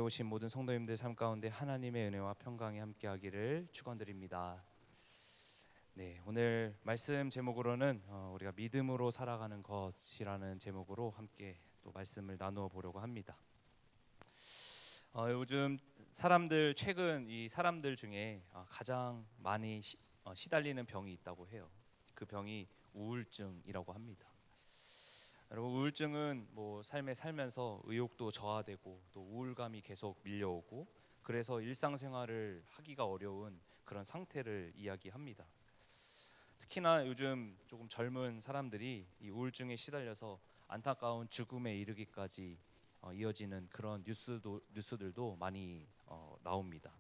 오신 모든 성도님들 삶 가운데 하나님의 은혜와 평강이 함께하기를 축원드립니다. 네, 오늘 말씀 제목으로는 우리가 믿음으로 살아가는 것이라는 제목으로 함께 또 말씀을 나누어 보려고 합니다. 요즘 최근 이 사람들 중에 가장 많이 시달리는 병이 있다고 해요. 그 병이 우울증이라고 합니다. 여러분, 우울증은 삶에 살면서 의욕도 저하되고 또 우울감이 계속 밀려오고 그래서 일상생활을 하기가 어려운 그런 상태를 이야기합니다. 특히나 요즘 조금 젊은 사람들이 이 우울증에 시달려서 안타까운 죽음에 이르기까지 이어지는 그런 뉴스들도 많이 나옵니다.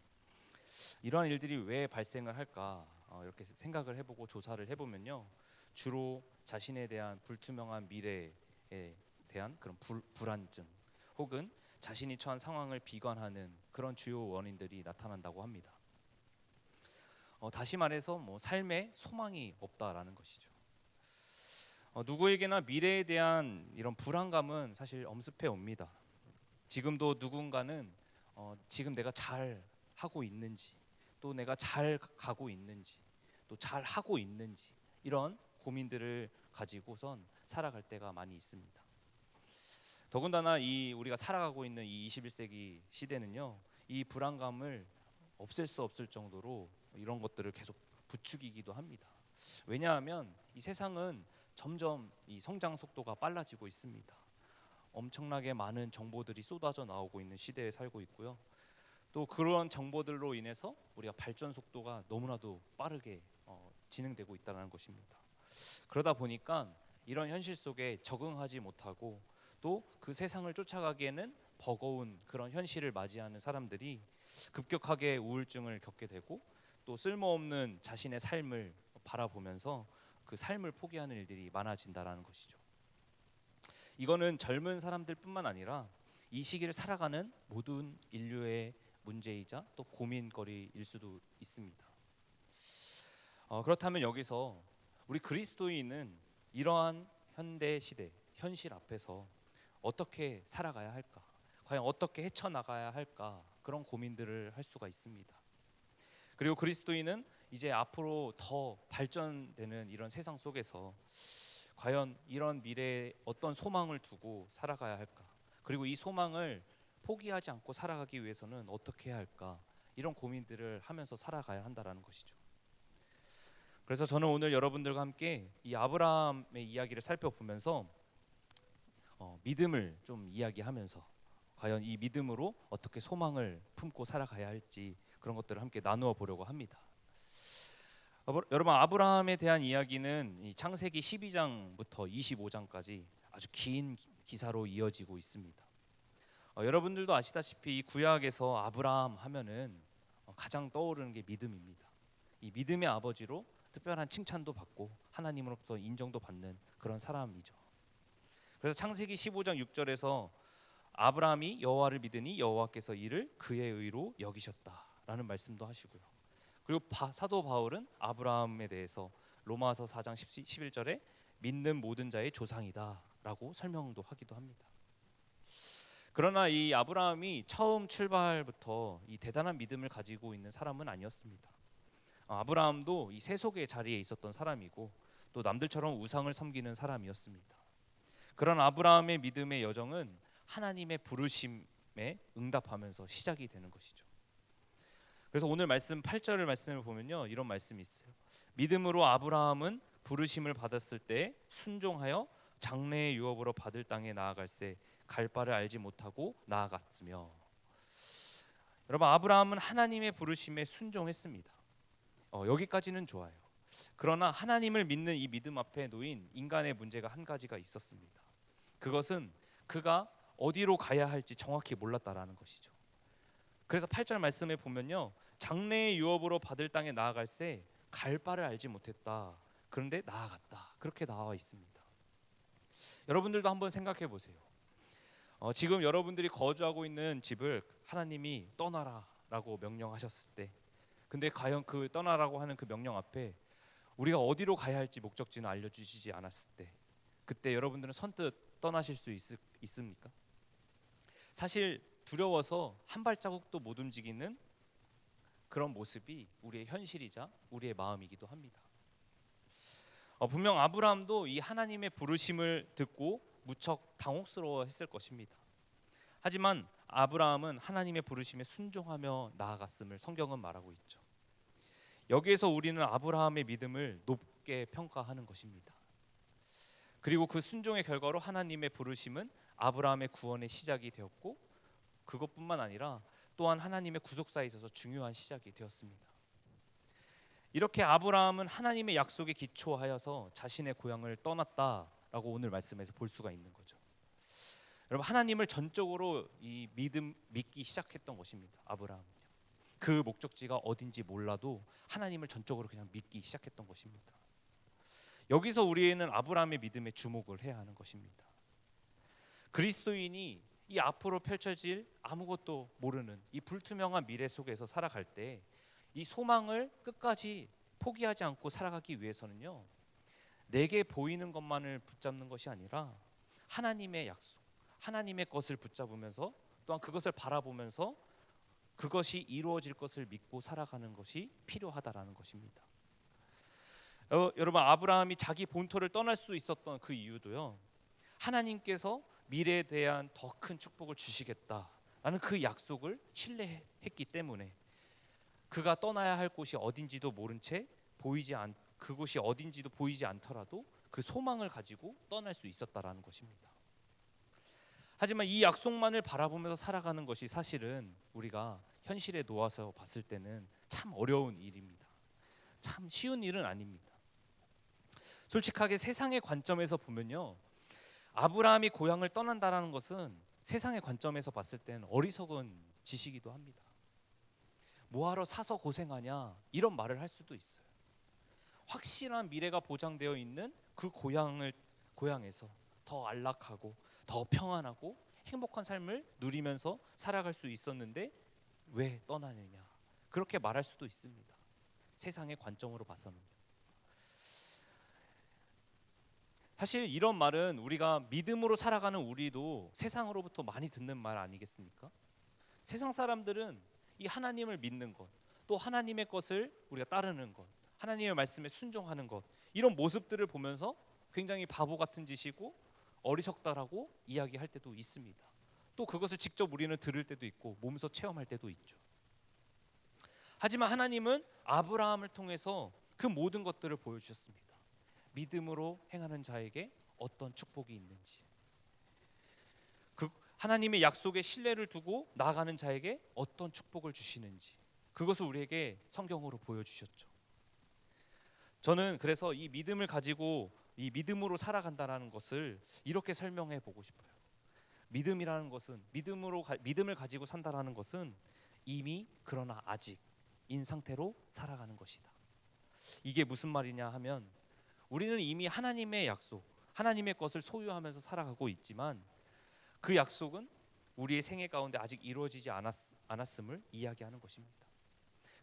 이러한 일들이 왜 발생을 할까 이렇게 생각을 해보고 조사를 해보면요, 주로 자신에 대한 불투명한 미래에 대한 그런 불안증 혹은 자신이 처한 상황을 비관하는 그런 주요 원인들이 나타난다고 합니다. 다시 말해서 삶에 소망이 없다라는 것이죠. 누구에게나 미래에 대한 이런 불안감은 사실 엄습해 옵니다. 지금도 누군가는 지금 내가 잘 하고 있는지, 또 내가 잘 가고 있는지, 또 잘 하고 있는지, 이런 고민들을 가지고선 살아갈 때가 많이 있습니다. 더군다나 우리가 살아가고 있는 이 21세기 시대는요, 이 불안감을 없앨 수 없을 정도로 이런 것들을 계속 부추기기도 합니다. 왜냐하면 이 세상은 점점 이 성장 속도가 빨라지고 있습니다. 엄청나게 많은 정보들이 쏟아져 나오고 있는 시대에 살고 있고요. 또 그런 정보들로 인해서 우리가 발전 속도가 너무나도 빠르게 진행되고 있다는 것입니다. 그러다 보니까 이런 현실 속에 적응하지 못하고 또 그 세상을 쫓아가기에는 버거운 그런 현실을 맞이하는 사람들이 급격하게 우울증을 겪게 되고 또 쓸모없는 자신의 삶을 바라보면서 그 삶을 포기하는 일들이 많아진다라는 것이죠. 이거는 젊은 사람들뿐만 아니라 이 시기를 살아가는 모든 인류의 문제이자 또 고민거리일 수도 있습니다. 그렇다면 여기서 우리 그리스도인은 이러한 현대 시대, 현실 앞에서 어떻게 살아가야 할까? 과연 어떻게 헤쳐나가야 할까? 그런 고민들을 할 수가 있습니다. 그리고 그리스도인은 이제 앞으로 더 발전되는 이런 세상 속에서 과연 이런 미래에 어떤 소망을 두고 살아가야 할까? 그리고 이 소망을 포기하지 않고 살아가기 위해서는 어떻게 해야 할까? 이런 고민들을 하면서 살아가야 한다라는 것이죠. 그래서 저는 오늘 여러분들과 함께 이 아브라함의 이야기를 살펴보면서 믿음을 좀 이야기하면서 과연 이 믿음으로 어떻게 소망을 품고 살아가야 할지 그런 것들을 함께 나누어 보려고 합니다. 여러분, 아브라함에 대한 이야기는 이 창세기 12장부터 25장까지 아주 긴 기사로 이어지고 있습니다. 여러분들도 아시다시피 이 구약에서 아브라함 하면은 가장 떠오르는 게 믿음입니다. 이 믿음의 아버지로 특별한 칭찬도 받고 하나님으로부터 인정도 받는 그런 사람이죠. 그래서 창세기 15장 6절에서 아브라함이 여호와를 믿으니 여호와께서 이를 그의 의로 여기셨다라는 말씀도 하시고요. 그리고 사도 바울은 아브라함에 대해서 로마서 4장 11절에 믿는 모든 자의 조상이다라고 설명도 하기도 합니다. 그러나 이 아브라함이 처음 출발부터 이 대단한 믿음을 가지고 있는 사람은 아니었습니다. 아브라함도 이 세속의 자리에 있었던 사람이고 또 남들처럼 우상을 섬기는 사람이었습니다. 그런 아브라함의 믿음의 여정은 하나님의 부르심에 응답하면서 시작이 되는 것이죠. 그래서 오늘 말씀 8절을 말씀을 보면요, 이런 말씀이 있어요. 믿음으로 아브라함은 부르심을 받았을 때 순종하여 장래의 유업으로 받을 땅에 나아갈새 갈 바를 알지 못하고 나아갔으며. 여러분, 아브라함은 하나님의 부르심에 순종했습니다. 여기까지는 좋아요. 그러나 하나님을 믿는 이 믿음 앞에 놓인 인간의 문제가 한 가지가 있었습니다. 그것은 그가 어디로 가야 할지 정확히 몰랐다라는 것이죠. 그래서 8절 말씀에 보면요, 장래의 유업으로 받을 땅에 나아갈새 갈 바를 알지 못했다. 그런데 나아갔다. 그렇게 나와 있습니다. 여러분들도 한번 생각해 보세요. 지금 여러분들이 거주하고 있는 집을 하나님이 떠나라라고 명령하셨을 때, 근데 과연 그 떠나라고 하는 그 명령 앞에 우리가 어디로 가야 할지 목적지는 알려주시지 않았을 때, 그때 여러분들은 선뜻 떠나실 수 있습니까? 사실 두려워서 한 발자국도 못 움직이는 그런 모습이 우리의 현실이자 우리의 마음이기도 합니다. 분명 아브라함도 이 하나님의 부르심을 듣고 무척 당혹스러워했을 것입니다. 하지만 아브라함은 하나님의 부르심에 순종하며 나아갔음을 성경은 말하고 있죠. 여기에서 우리는 아브라함의 믿음을 높게 평가하는 것입니다. 그리고 그 순종의 결과로 하나님의 부르심은 아브라함의 구원의 시작이 되었고, 그것뿐만 아니라 또한 하나님의 구속사에 있어서 중요한 시작이 되었습니다. 이렇게 아브라함은 하나님의 약속에 기초하여서 자신의 고향을 떠났다라고 오늘 말씀에서 볼 수가 있는 거죠. 여러분, 하나님을 전적으로 믿기 시작했던 것입니다. 아브라함은요. 그 목적지가 어딘지 몰라도 하나님을 전적으로 그냥 믿기 시작했던 것입니다. 여기서 우리는 아브라함의 믿음에 주목을 해야 하는 것입니다. 그리스도인이 이 앞으로 펼쳐질 아무것도 모르는 이 불투명한 미래 속에서 살아갈 때 이 소망을 끝까지 포기하지 않고 살아가기 위해서는요, 내게 보이는 것만을 붙잡는 것이 아니라 하나님의 약속, 하나님의 것을 붙잡으면서 또한 그것을 바라보면서 그것이 이루어질 것을 믿고 살아가는 것이 필요하다라는 것입니다. 여러분, 아브라함이 자기 본토를 떠날 수 있었던 그 이유도요, 하나님께서 미래에 대한 더 큰 축복을 주시겠다라는 그 약속을 신뢰했기 때문에 그가 떠나야 할 곳이 어딘지도 모른 채 그곳이 어딘지도 보이지 않더라도 그 소망을 가지고 떠날 수 있었다라는 것입니다. 하지만 이 약속만을 바라보면서 살아가는 것이 사실은 우리가 현실에 놓아서 봤을 때는 참 어려운 일입니다. 참 쉬운 일은 아닙니다. 솔직하게 세상의 관점에서 보면요, 아브라함이 고향을 떠난다라는 것은 세상의 관점에서 봤을 때는 어리석은 짓이기도 합니다. 뭐하러 사서 고생하냐, 이런 말을 할 수도 있어요. 확실한 미래가 보장되어 있는 그 고향에서 더 안락하고 더 평안하고 행복한 삶을 누리면서 살아갈 수 있었는데 왜 떠나느냐, 그렇게 말할 수도 있습니다. 세상의 관점으로 봐서는요. 사실 이런 말은 우리가 믿음으로 살아가는 우리도 세상으로부터 많이 듣는 말 아니겠습니까? 세상 사람들은 이 하나님을 믿는 것, 또 하나님의 것을 우리가 따르는 것, 하나님의 말씀에 순종하는 것, 이런 모습들을 보면서 굉장히 바보 같은 짓이고 어리석다라고 이야기할 때도 있습니다. 또 그것을 직접 우리는 들을 때도 있고 몸소 체험할 때도 있죠. 하지만 하나님은 아브라함을 통해서 그 모든 것들을 보여주셨습니다. 믿음으로 행하는 자에게 어떤 축복이 있는지, 그 하나님의 약속에 신뢰를 두고 나아가는 자에게 어떤 축복을 주시는지, 그것을 우리에게 성경으로 보여주셨죠. 저는 그래서 이 믿음을 가지고 이 믿음으로 살아간다는 것을 이렇게 설명해 보고 싶어요. 믿음이라는 것은 믿음을 가지고 산다라는 것은 이미 그러나 아직인 상태로 살아가는 것이다. 이게 무슨 말이냐 하면, 우리는 이미 하나님의 약속, 하나님의 것을 소유하면서 살아가고 있지만 그 약속은 우리의 생애 가운데 아직 이루어지지 않았음을 이야기하는 것입니다.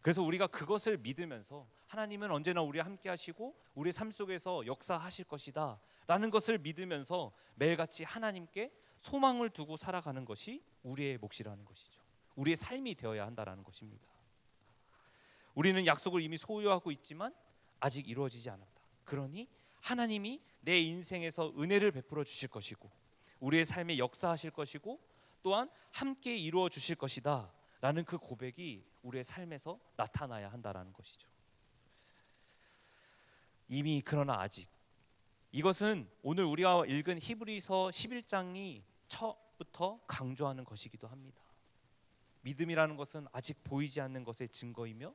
그래서 우리가 그것을 믿으면서 하나님은 언제나 우리와 함께 하시고 우리의 삶 속에서 역사하실 것이다 라는 것을 믿으면서 매일같이 하나님께 소망을 두고 살아가는 것이 우리의 몫이라는 것이죠. 우리의 삶이 되어야 한다는 것입니다. 우리는 약속을 이미 소유하고 있지만 아직 이루어지지 않았다. 그러니 하나님이 내 인생에서 은혜를 베풀어 주실 것이고 우리의 삶에 역사하실 것이고 또한 함께 이루어 주실 것이다 라는 그 고백이 우리의 삶에서 나타나야 한다라는 것이죠. 이미 그러나 아직, 이것은 오늘 우리가 읽은 히브리서 11장이 처음부터 강조하는 것이기도 합니다. 믿음이라는 것은 아직 보이지 않는 것의 증거이며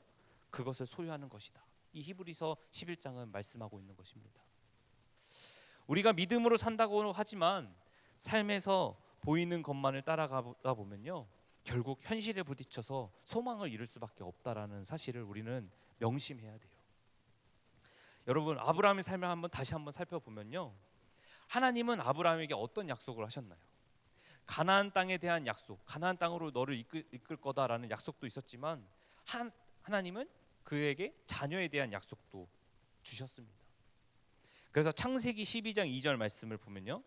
그것을 소유하는 것이다. 이 히브리서 11장은 말씀하고 있는 것입니다. 우리가 믿음으로 산다고 하지만 삶에서 보이는 것만을 따라가다 보면요, 결국 현실에 부딪혀서 소망을 이룰 수밖에 없다라는 사실을 우리는 명심해야 돼요. 여러분, 아브라함의 삶을 다시 한번 살펴보면요, 하나님은 아브라함에게 어떤 약속을 하셨나요? 가나안 땅에 대한 약속, 가나안 땅으로 너를 이끌 거다라는 약속도 있었지만 하나님은 그에게 자녀에 대한 약속도 주셨습니다. 그래서 창세기 12장 2절 말씀을 보면요,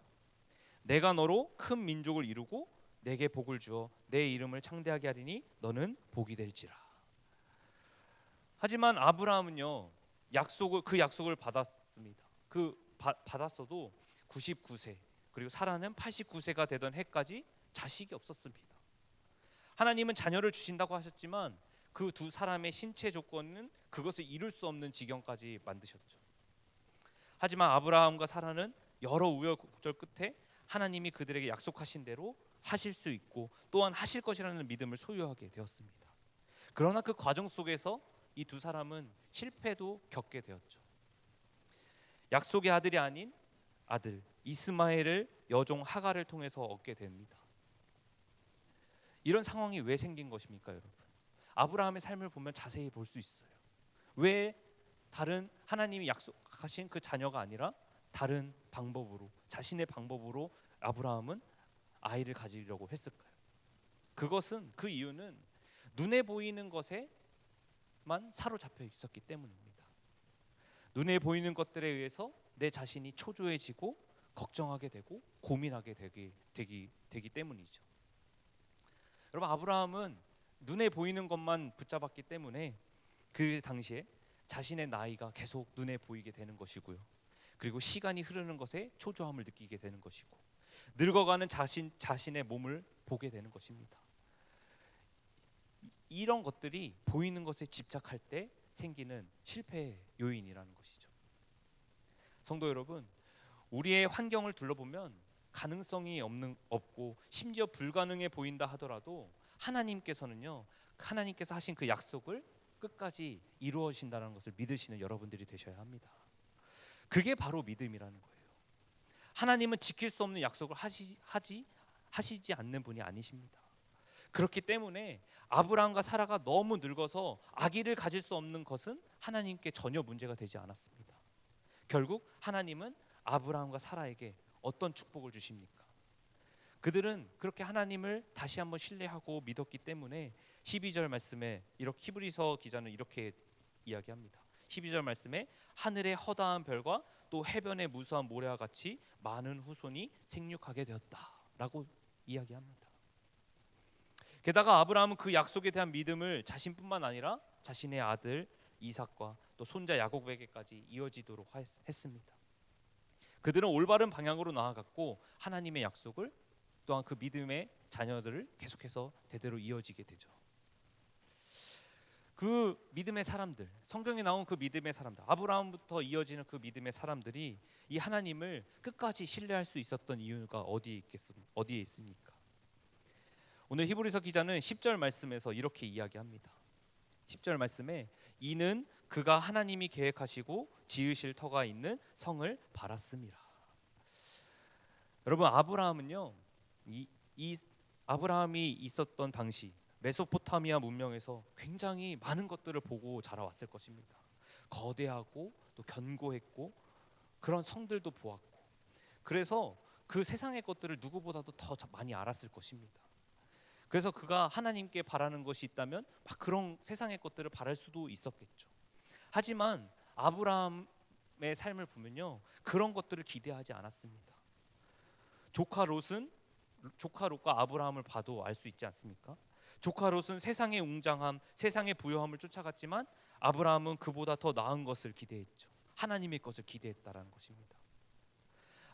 내가 너로 큰 민족을 이루고 내게 복을 주어 내 이름을 창대하게 하리니 너는 복이 될지라. 하지만 아브라함은요, 그 약속을 받았습니다. 받았어도 99세, 그리고 사라는 89세가 되던 해까지 자식이 없었습니다. 하나님은 자녀를 주신다고 하셨지만 그 두 사람의 신체 조건은 그것을 이룰 수 없는 지경까지 만드셨죠. 하지만 아브라함과 사라는 여러 우여곡절 끝에 하나님이 그들에게 약속하신 대로 하실 수 있고 또한 하실 것이라는 믿음을 소유하게 되었습니다. 그러나 그 과정 속에서 이 두 사람은 실패도 겪게 되었죠. 약속의 아들이 아닌 아들 이스마엘을 여종 하갈을 통해서 얻게 됩니다. 이런 상황이 왜 생긴 것입니까, 여러분? 아브라함의 삶을 보면 자세히 볼 수 있어요. 왜 다른 하나님이 약속하신 그 자녀가 아니라 다른 방법으로, 자신의 방법으로 아브라함은 아이를 가지려고 했을까요? 그 이유는 눈에 보이는 것에만 사로잡혀 있었기 때문입니다. 눈에 보이는 것들에 의해서 내 자신이 초조해지고 걱정하게 되고 고민하게 되기 때문이죠. 여러분, 아브라함은 눈에 보이는 것만 붙잡았기 때문에 그 당시에 자신의 나이가 계속 눈에 보이게 되는 것이고요. 그리고 시간이 흐르는 것에 초조함을 느끼게 되는 것이고, 늙어가는 자신의 몸을 보게 되는 것입니다. 이런 것들이 보이는 것에 집착할 때 생기는 실패의 요인이라는 것이죠. 성도 여러분, 우리의 환경을 둘러보면 가능성이 없고 심지어 불가능해 보인다 하더라도 하나님께서 하신 그 약속을 끝까지 이루어 주신다는 것을 믿으시는 여러분들이 되셔야 합니다. 그게 바로 믿음이라는 거예요. 하나님은 지킬 수 없는 약속을 하시지 않는 분이 아니십니다. 그렇기 때문에 아브라함과 사라가 너무 늙어서 아기를 가질 수 없는 것은 하나님께 전혀 문제가 되지 않았습니다. 결국 하나님은 아브라함과 사라에게 어떤 축복을 주십니까? 그들은 그렇게 하나님을 다시 한번 신뢰하고 믿었기 때문에 12절 말씀에 히브리서 기자는 이렇게 이야기합니다. 12절 말씀에 하늘의 허다한 별과 또 해변의 무수한 모래와 같이 많은 후손이 생육하게 되었다라고 이야기합니다. 게다가 아브라함은 그 약속에 대한 믿음을 자신뿐만 아니라 자신의 아들 이삭과 또 손자 야곱에게까지 이어지도록 했습니다. 그들은 올바른 방향으로 나아갔고 하나님의 약속을 또한 그 믿음의 자녀들을 계속해서 대대로 이어지게 되죠. 그 믿음의 사람들, 성경에 나온 그 믿음의 사람들, 아브라함부터 이어지는 그 믿음의 사람들이 이 하나님을 끝까지 신뢰할 수 있었던 이유가 어디에 있습니까? 오늘 히브리서 기자는 10절 말씀에서 이렇게 이야기합니다. 10절 말씀에 이는 그가 하나님이 계획하시고 지으실 터가 있는 성을 바랐음이라. 여러분, 아브라함은요, 이 아브라함이 있었던 당시 메소포타미아 문명에서 굉장히 많은 것들을 보고 자라왔을 것입니다. 거대하고 또 견고했고 그런 성들도 보았고, 그래서 그 세상의 것들을 누구보다도 더 많이 알았을 것입니다. 그래서 그가 하나님께 바라는 것이 있다면 막 그런 세상의 것들을 바랄 수도 있었겠죠. 하지만 아브라함의 삶을 보면요, 그런 것들을 기대하지 않았습니다. 조카 롯과 아브라함을 봐도 알 수 있지 않습니까? 조카 롯은 세상의 웅장함, 세상의 부요함을 쫓아갔지만 아브라함은 그보다 더 나은 것을 기대했죠. 하나님의 것을 기대했다라는 것입니다.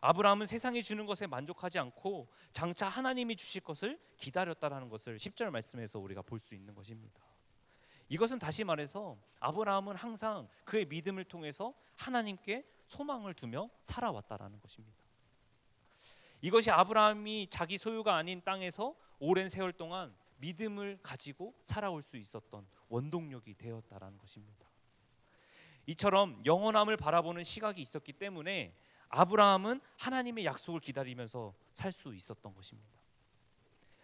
아브라함은 세상이 주는 것에 만족하지 않고 장차 하나님이 주실 것을 기다렸다라는 것을 10절 말씀에서 우리가 볼 수 있는 것입니다. 이것은 다시 말해서 아브라함은 항상 그의 믿음을 통해서 하나님께 소망을 두며 살아왔다라는 것입니다. 이것이 아브라함이 자기 소유가 아닌 땅에서 오랜 세월 동안 믿음을 가지고 살아올 수 있었던 원동력이 되었다라는 것입니다. 이처럼 영원함을 바라보는 시각이 있었기 때문에 아브라함은 하나님의 약속을 기다리면서 살 수 있었던 것입니다.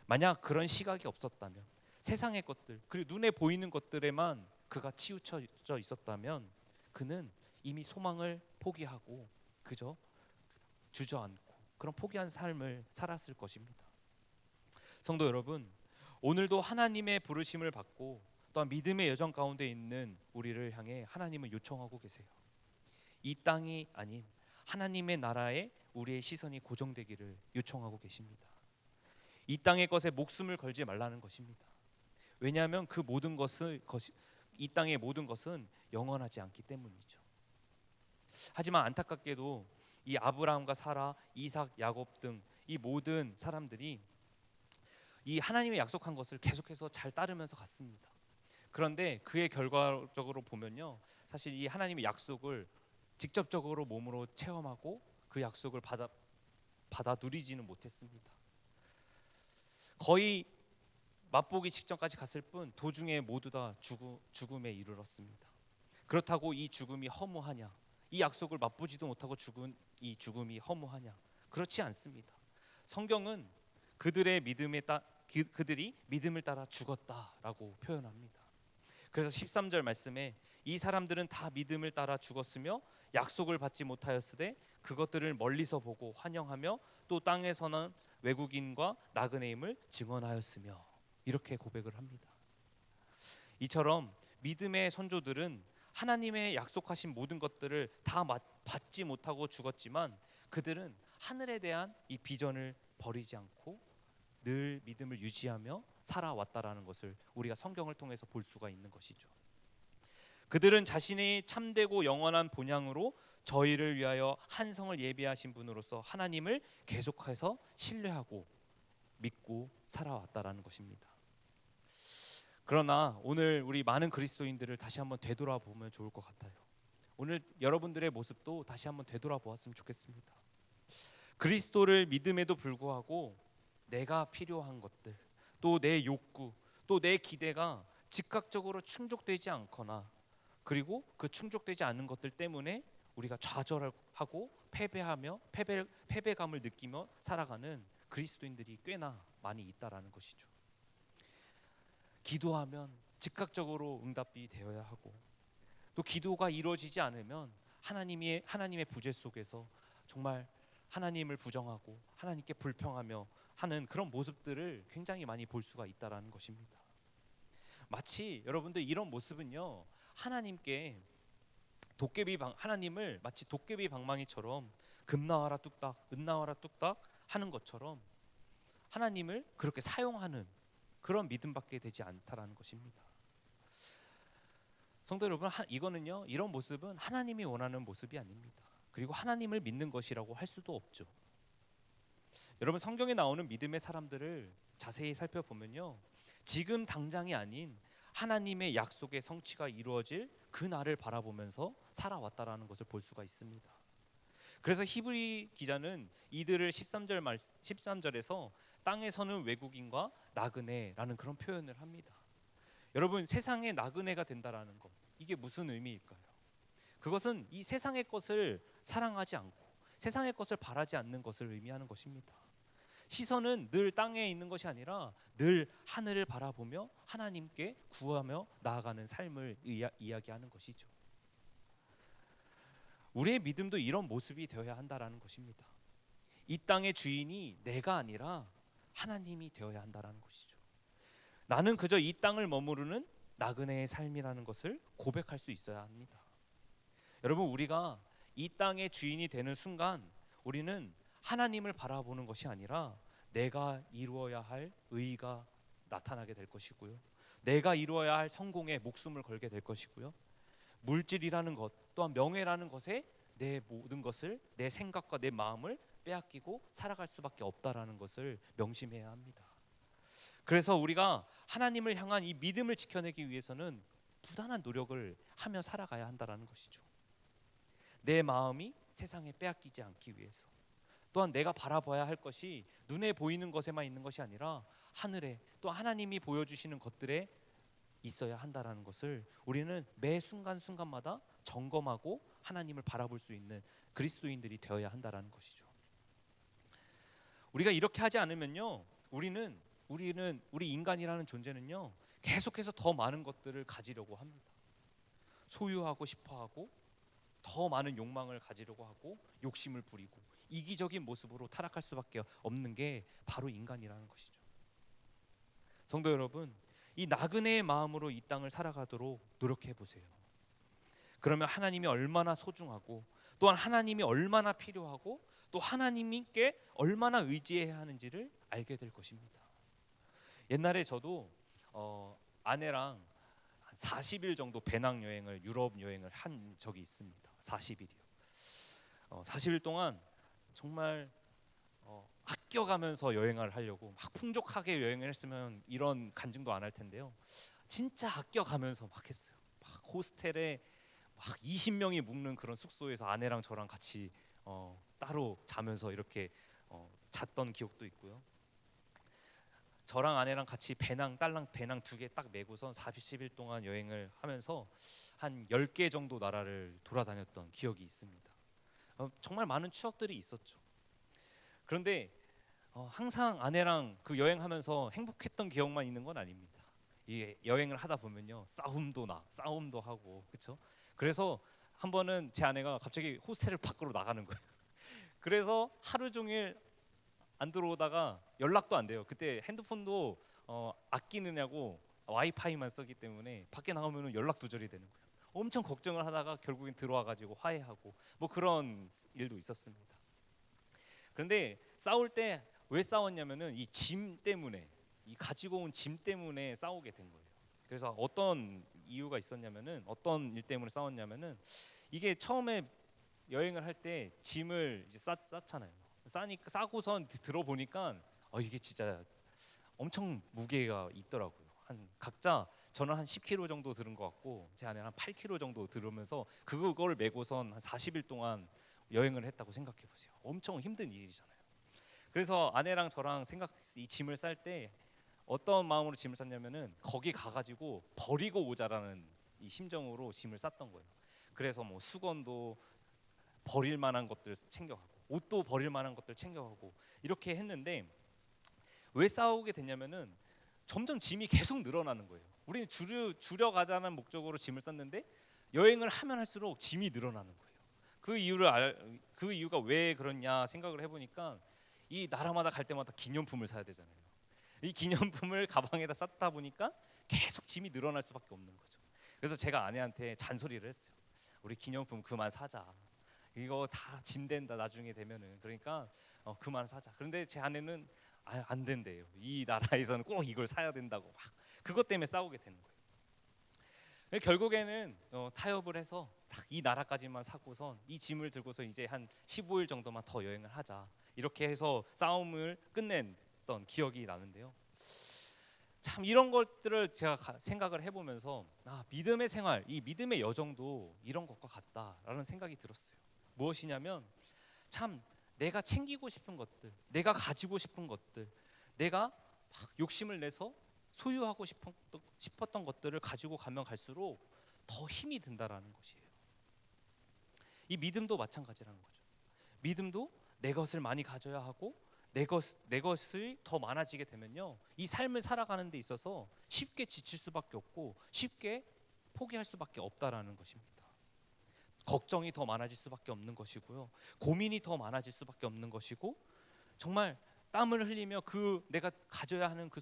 만약 그런 시각이 없었다면, 세상의 것들 그리고 눈에 보이는 것들에만 그가 치우쳐 있었다면 그는 이미 소망을 포기하고 그저 주저앉고 그런 포기한 삶을 살았을 것입니다. 성도 여러분, 오늘도 하나님의 부르심을 받고 또한 믿음의 여정 가운데 있는 우리를 향해 하나님은 요청하고 계세요. 이 땅이 아닌 하나님의 나라에 우리의 시선이 고정되기를 요청하고 계십니다. 이 땅의 것에 목숨을 걸지 말라는 것입니다. 왜냐하면 그 모든 것을 이 땅의 모든 것은 영원하지 않기 때문이죠. 하지만 안타깝게도 이 아브라함과 사라, 이삭, 야곱 등 이 모든 사람들이 이 하나님의 약속한 것을 계속해서 잘 따르면서 갔습니다. 그런데 그의 결과적으로 보면요, 사실 이 하나님의 약속을 직접적으로 몸으로 체험하고 그 약속을 받아 누리지는 못했습니다. 거의 맛보기 직전까지 갔을 뿐 도중에 모두 다 죽음에 이르렀습니다. 그렇다고 이 죽음이 허무하냐? 이 약속을 맛보지도 못하고 죽은 이 죽음이 허무하냐? 그렇지 않습니다. 성경은 그들이 믿음을 따라 죽었다라고 표현합니다. 그래서 13절 말씀에 이 사람들은 다 믿음을 따라 죽었으며 약속을 받지 못하였으되 그것들을 멀리서 보고 환영하며 또 땅에서는 외국인과 나그네임을 증언하였으며, 이렇게 고백을 합니다. 이처럼 믿음의 선조들은 하나님의 약속하신 모든 것들을 다 받지 못하고 죽었지만 그들은 하늘에 대한 이 비전을 버리지 않고 늘 믿음을 유지하며 살아왔다라는 것을 우리가 성경을 통해서 볼 수가 있는 것이죠. 그들은 자신의 참되고 영원한 본향으로 저희를 위하여 한 성을 예비하신 분으로서 하나님을 계속해서 신뢰하고 믿고 살아왔다라는 것입니다. 그러나 오늘 우리 많은 그리스도인들을 다시 한번 되돌아보면 좋을 것 같아요. 오늘 여러분들의 모습도 다시 한번 되돌아보았으면 좋겠습니다. 그리스도를 믿음에도 불구하고 내가 필요한 것들, 또 내 욕구, 또 내 기대가 즉각적으로 충족되지 않거나, 그리고 그 충족되지 않는 것들 때문에 우리가 좌절하고 패배감을 느끼며 살아가는 그리스도인들이 꽤나 많이 있다라는 것이죠. 기도하면 즉각적으로 응답이 되어야 하고, 또 기도가 이루어지지 않으면 하나님의 부재 속에서 정말 하나님을 부정하고 하나님께 불평하며 하는 그런 모습들을 굉장히 많이 볼 수가 있다라는 것입니다. 마치 여러분들 이런 모습은요, 하나님을 마치 도깨비 방망이처럼 금 나와라 뚝딱, 은 나와라 뚝딱 하는 것처럼 하나님을 그렇게 사용하는 그런 믿음밖에 되지 않다라는 것입니다. 성도 여러분, 이런 모습은 하나님이 원하는 모습이 아닙니다. 그리고 하나님을 믿는 것이라고 할 수도 없죠. 여러분, 성경에 나오는 믿음의 사람들을 자세히 살펴보면요, 지금 당장이 아닌 하나님의 약속의 성취가 이루어질 그 날을 바라보면서 살아왔다라는 것을 볼 수가 있습니다. 그래서 히브리 기자는 이들을 13절에서 땅에서는 외국인과 나그네라는 그런 표현을 합니다. 여러분, 세상에 나그네가 된다라는 것, 이게 무슨 의미일까요? 그것은 이 세상의 것을 사랑하지 않고 세상의 것을 바라지 않는 것을 의미하는 것입니다. 시선은 늘 땅에 있는 것이 아니라 늘 하늘을 바라보며 하나님께 구하며 나아가는 삶을 이야기하는 것이죠. 우리의 믿음도 이런 모습이 되어야 한다라는 것입니다. 이 땅의 주인이 내가 아니라 하나님이 되어야 한다라는 것이죠. 나는 그저 이 땅을 머무르는 나그네의 삶이라는 것을 고백할 수 있어야 합니다. 여러분, 우리가 이 땅의 주인이 되는 순간 우리는 하나님을 바라보는 것이 아니라 내가 이루어야 할 의가 나타나게 될 것이고요, 내가 이루어야 할 성공에 목숨을 걸게 될 것이고요, 물질이라는 것 또한 명예라는 것에 내 모든 것을, 내 생각과 내 마음을 빼앗기고 살아갈 수밖에 없다라는 것을 명심해야 합니다. 그래서 우리가 하나님을 향한 이 믿음을 지켜내기 위해서는 부단한 노력을 하며 살아가야 한다라는 것이죠. 내 마음이 세상에 빼앗기지 않기 위해서, 또한 내가 바라봐야 할 것이 눈에 보이는 것에만 있는 것이 아니라 하늘에, 또 하나님이 보여주시는 것들에 있어야 한다라는 것을 우리는 매 순간순간마다 점검하고 하나님을 바라볼 수 있는 그리스도인들이 되어야 한다라는 것이죠. 우리가 이렇게 하지 않으면요, 우리 인간이라는 존재는요, 계속해서 더 많은 것들을 가지려고 합니다. 소유하고 싶어하고 더 많은 욕망을 가지려고 하고 욕심을 부리고 이기적인 모습으로 타락할 수밖에 없는 게 바로 인간이라는 것이죠. 성도 여러분, 이 나그네의 마음으로 이 땅을 살아가도록 노력해 보세요. 그러면 하나님이 얼마나 소중하고, 또한 하나님이 얼마나 필요하고, 또 하나님께 얼마나 의지해야 하는지를 알게 될 것입니다. 옛날에 저도 아내랑 한 40일 정도 배낭 여행을 유럽 여행을 한 적이 있습니다. 40일이요. 40일 동안 정말 아껴가면서 여행을 하려고 막 풍족하게 여행을 했으면 이런 간증도 안 할 텐데요. 진짜 아껴가면서 막 했어요. 막 호스텔에 막 20명이 묵는 그런 숙소에서 아내랑 저랑 같이 따로 자면서 이렇게 잤던 기억도 있고요. 저랑 아내랑 같이 딸랑 배낭 2개 딱 메고선 40일 동안 여행을 하면서 한 10개 정도 나라를 돌아다녔던 기억이 있습니다. 정말 많은 추억들이 있었죠. 그런데 항상 아내랑 그 여행하면서 행복했던 기억만 있는 건 아닙니다. 이 여행을 하다 보면요, 싸움도 하고, 그렇죠? 그래서 한 번은 제 아내가 갑자기 호스텔을 밖으로 나가는 거예요. 그래서 하루 종일 안 들어오다가 연락도 안 돼요. 그때 핸드폰도 아끼느냐고 와이파이만 쓰기 때문에 밖에 나가면 연락 두절이 되는 거예요. 엄청 걱정을 하다가 결국엔 들어와가지고 화해하고 뭐 그런 일도 있었습니다. 그런데 싸울 때 왜 싸웠냐면은 이 짐 때문에, 이 가지고 온 짐 때문에 싸우게 된 거예요. 그래서 어떤 이유가 있었냐면은, 어떤 일 때문에 싸웠냐면은, 이게 처음에 여행을 할 때 짐을 이제 쌌잖아요. 싸고선 들어보니까 이게 진짜 엄청 무게가 있더라고요. 한 각자 저는 한 10kg 정도 들은 것 같고 제 아내는 한 8kg 정도 들으면서 그걸 메고선 한 40일 동안 여행을 했다고 생각해 보세요. 엄청 힘든 일이잖아요. 그래서 아내랑 저랑 이 짐을 쌀 때 어떤 마음으로 짐을 쌌냐면은 거기 가가지고 버리고 오자라는 이 심정으로 짐을 쌌던 거예요. 그래서 뭐 수건도 버릴 만한 것들 챙겨가고 옷도 버릴 만한 것들 챙겨가고 이렇게 했는데 왜 싸우게 됐냐면은 점점 짐이 계속 늘어나는 거예요. 우리는 줄여가자는 목적으로 짐을 쌌는데 여행을 하면 할수록 짐이 늘어나는 거예요. 그 이유가 왜 그렇냐 생각을 해보니까 이 나라마다 갈 때마다 기념품을 사야 되잖아요. 이 기념품을 가방에다 쌌다 보니까 계속 짐이 늘어날 수밖에 없는 거죠. 그래서 제가 아내한테 잔소리를 했어요. 우리 기념품 그만 사자. 이거 다 짐 된다 나중에 되면은. 그러니까 그만 사자. 그런데 제 아내는 안 된대요. 이 나라에서는 꼭 이걸 사야 된다고 막 그것 때문에 싸우게 되는 거예요. 결국에는 타협을 해서 딱 이 나라까지만 사고선 이 짐을 들고서 이제 한 15일 정도만 더 여행을 하자. 이렇게 해서 싸움을 끝냈던 기억이 나는데요. 참 이런 것들을 제가 생각을 해보면서 믿음의 생활, 이 믿음의 여정도 이런 것과 같다라는 생각이 들었어요. 무엇이냐면 참 내가 챙기고 싶은 것들, 내가 가지고 싶은 것들, 내가 막 욕심을 내서 소유하고 싶었던 것들을 가지고 가면 갈수록 더 힘이 든다라는 것이에요. 이 믿음도 마찬가지라는 거죠. 믿음도 내 것을 많이 가져야 하고 내 것이 더 많아지게 되면요, 이 삶을 살아가는 데 있어서 쉽게 지칠 수밖에 없고 쉽게 포기할 수밖에 없다라는 것입니다. 걱정이 더 많아질 수밖에 없는 것이고요, 고민이 더 많아질 수밖에 없는 것이고, 정말 땀을 흘리며 그 내가 가져야 하는 그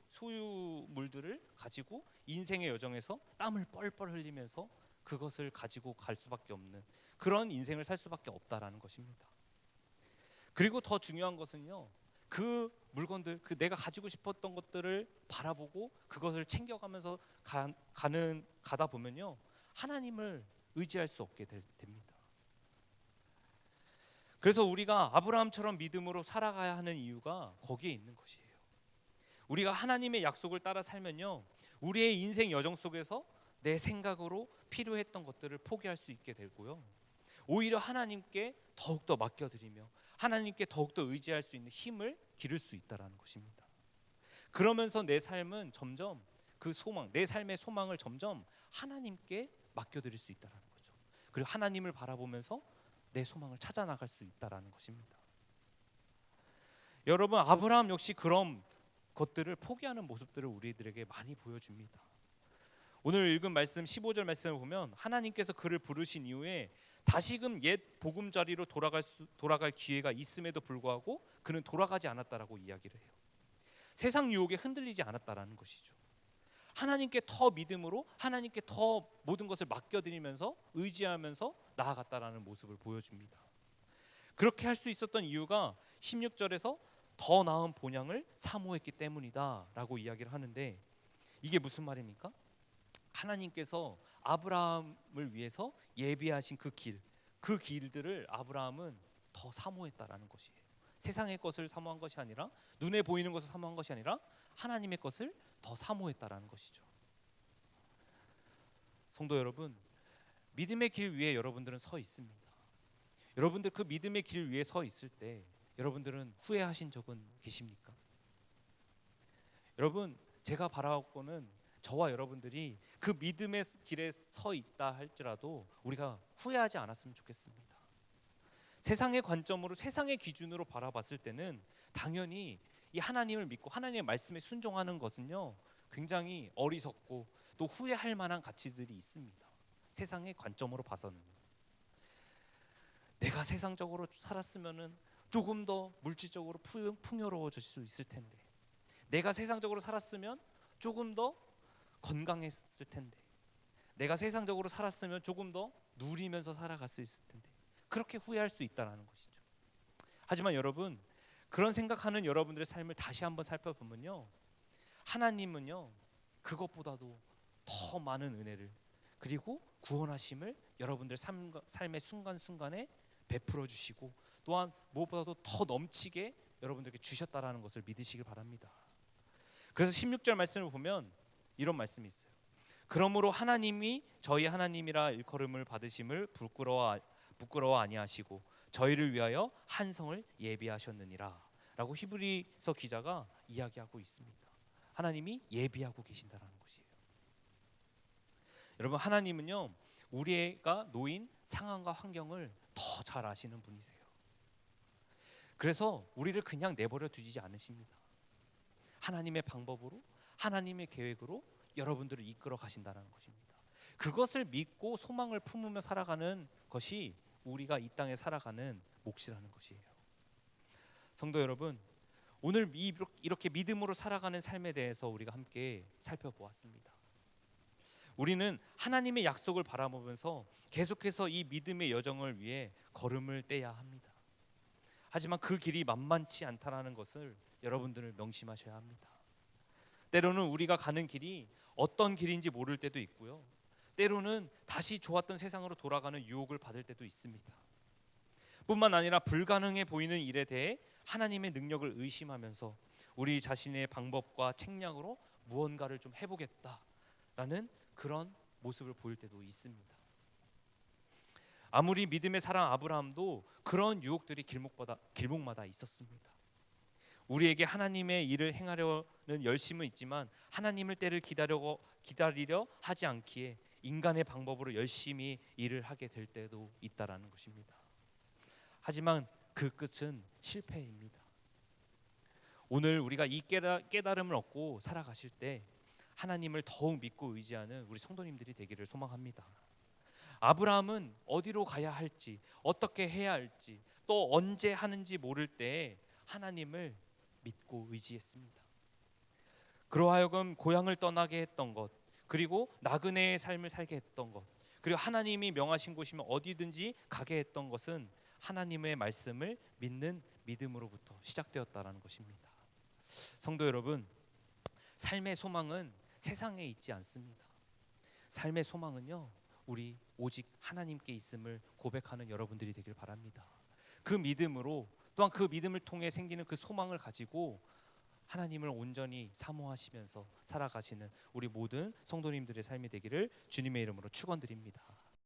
소유물들을 가지고 인생의 여정에서 땀을 뻘뻘 흘리면서 그것을 가지고 갈 수밖에 없는 그런 인생을 살 수밖에 없다라는 것입니다. 그리고 더 중요한 것은요, 그 물건들, 그 내가 가지고 싶었던 것들을 바라보고 그것을 챙겨가면서 가다 보면요, 하나님을 의지할 수 없게 됩니다. 그래서 우리가 아브라함처럼 믿음으로 살아가야 하는 이유가 거기에 있는 것이에요. 우리가 하나님의 약속을 따라 살면요, 우리의 인생 여정 속에서 내 생각으로 필요했던 것들을 포기할 수 있게 되고요, 오히려 하나님께 더욱더 맡겨드리며 하나님께 더욱더 의지할 수 있는 힘을 기를 수 있다라는 것입니다. 그러면서 내 삶은 점점 그 소망, 내 삶의 소망을 점점 하나님께 맡겨드릴 수 있다라는 거죠. 그리고 하나님을 바라보면서 내 소망을 찾아 나갈 수 있다라는 것입니다. 여러분, 아브라함 역시 그런 것들을 포기하는 모습들을 우리들에게 많이 보여줍니다. 오늘 읽은 말씀 15절 말씀을 보면 하나님께서 그를 부르신 이후에 다시금 옛 보금자리로 돌아갈 기회가 있음에도 불구하고 그는 돌아가지 않았다라고 이야기를 해요. 세상 유혹에 흔들리지 않았다라는 것이죠. 하나님께 더 믿음으로 하나님께 더 모든 것을 맡겨드리면서 의지하면서 나아갔다라는 모습을 보여줍니다. 그렇게 할 수 있었던 이유가 16절에서 더 나은 본향을 사모했기 때문이다라고 이야기를 하는데, 이게 무슨 말입니까? 하나님께서 아브라함을 위해서 예비하신 그 길들을 아브라함은 더 사모했다라는 것이에요. 세상의 것을 사모한 것이 아니라, 눈에 보이는 것을 사모한 것이 아니라 하나님의 것을 더 사모했다라는 것이죠. 성도 여러분, 믿음의 길 위에 여러분들은 서 있습니다. 여러분들 그 믿음의 길 위에 서 있을 때 여러분들은 후회하신 적은 계십니까? 여러분, 제가 바라고는 저와 여러분들이 그 믿음의 길에 서 있다 할지라도 우리가 후회하지 않았으면 좋겠습니다. 세상의 관점으로, 세상의 기준으로 바라봤을 때는 당연히 이 하나님을 믿고 하나님의 말씀에 순종하는 것은요, 굉장히 어리석고 또 후회할 만한 가치들이 있습니다. 세상의 관점으로 봐서는 내가 세상적으로 살았으면은 조금 더 물질적으로 풍요로워질 수 있을 텐데, 내가 세상적으로 살았으면 조금 더 건강했을 텐데, 내가 세상적으로 살았으면 조금 더 누리면서 살아갈 수 있을 텐데, 그렇게 후회할 수 있다는 것이죠. 하지만 여러분, 그런 생각하는 여러분들의 삶을 다시 한번 살펴보면요, 하나님은요 그것보다도 더 많은 은혜를, 그리고 구원하심을 여러분들 삶의 순간순간에 베풀어 주시고, 또한 무엇보다도 더 넘치게 여러분들에게 주셨다라는 것을 믿으시길 바랍니다. 그래서 16절 말씀을 보면 이런 말씀이 있어요. 그러므로 하나님이 저희 하나님이라 일컬음을 받으심을 부끄러워 아니하시고 저희를 위하여 한 성을 예비하셨느니라 라고 히브리서 기자가 이야기하고 있습니다. 하나님이 예비하고 계신다라는 것이에요. 여러분, 하나님은요 우리가 놓인 상황과 환경을 더 잘 아시는 분이세요. 그래서 우리를 그냥 내버려 두지 않으십니다. 하나님의 방법으로, 하나님의 계획으로 여러분들을 이끌어 가신다는 것입니다. 그것을 믿고 소망을 품으며 살아가는 것이 우리가 이 땅에 살아가는 몫이라는 것이에요. 성도 여러분, 오늘 이렇게 믿음으로 살아가는 삶에 대해서 우리가 함께 살펴보았습니다. 우리는 하나님의 약속을 바라보면서 계속해서 이 믿음의 여정을 위해 걸음을 떼야 합니다. 하지만 그 길이 만만치 않다는 것을 여러분들을 명심하셔야 합니다. 때로는 우리가 가는 길이 어떤 길인지 모를 때도 있고요, 때로는 다시 좋았던 세상으로 돌아가는 유혹을 받을 때도 있습니다. 뿐만 아니라 불가능해 보이는 일에 대해 하나님의 능력을 의심하면서 우리 자신의 방법과 책략으로 무언가를 좀 해보겠다라는 그런 모습을 보일 때도 있습니다. 아무리 믿음의 사람 아브라함도 그런 유혹들이 길목마다 있었습니다. 우리에게 하나님의 일을 행하려는 열심은 있지만 하나님의 때를 기다리려 하지 않기에 인간의 방법으로 열심히 일을 하게 될 때도 있다라는 것입니다. 하지만 그 끝은 실패입니다. 오늘 우리가 이 깨달음을 얻고 살아가실 때 하나님을 더욱 믿고 의지하는 우리 성도님들이 되기를 소망합니다. 아브라함은 어디로 가야 할지, 어떻게 해야 할지, 또 언제 하는지 모를 때 하나님을 믿고 의지했습니다. 그러하여금 고향을 떠나게 했던 것, 그리고 나그네의 삶을 살게 했던 것, 그리고 하나님이 명하신 곳이면 어디든지 가게 했던 것은 하나님의 말씀을 믿는 믿음으로부터 시작되었다라는 것입니다. 성도 여러분, 삶의 소망은 세상에 있지 않습니다. 삶의 소망은요, 우리 오직 하나님께 있음을 고백하는 여러분들이 되길 바랍니다. 그 믿음으로, 또한 그 믿음을 통해 생기는 그 소망을 가지고 하나님을 온전히 사모하시면서 살아가시는 우리 모든 성도님들의 삶이 되기를 주님의 이름으로 축원드립니다.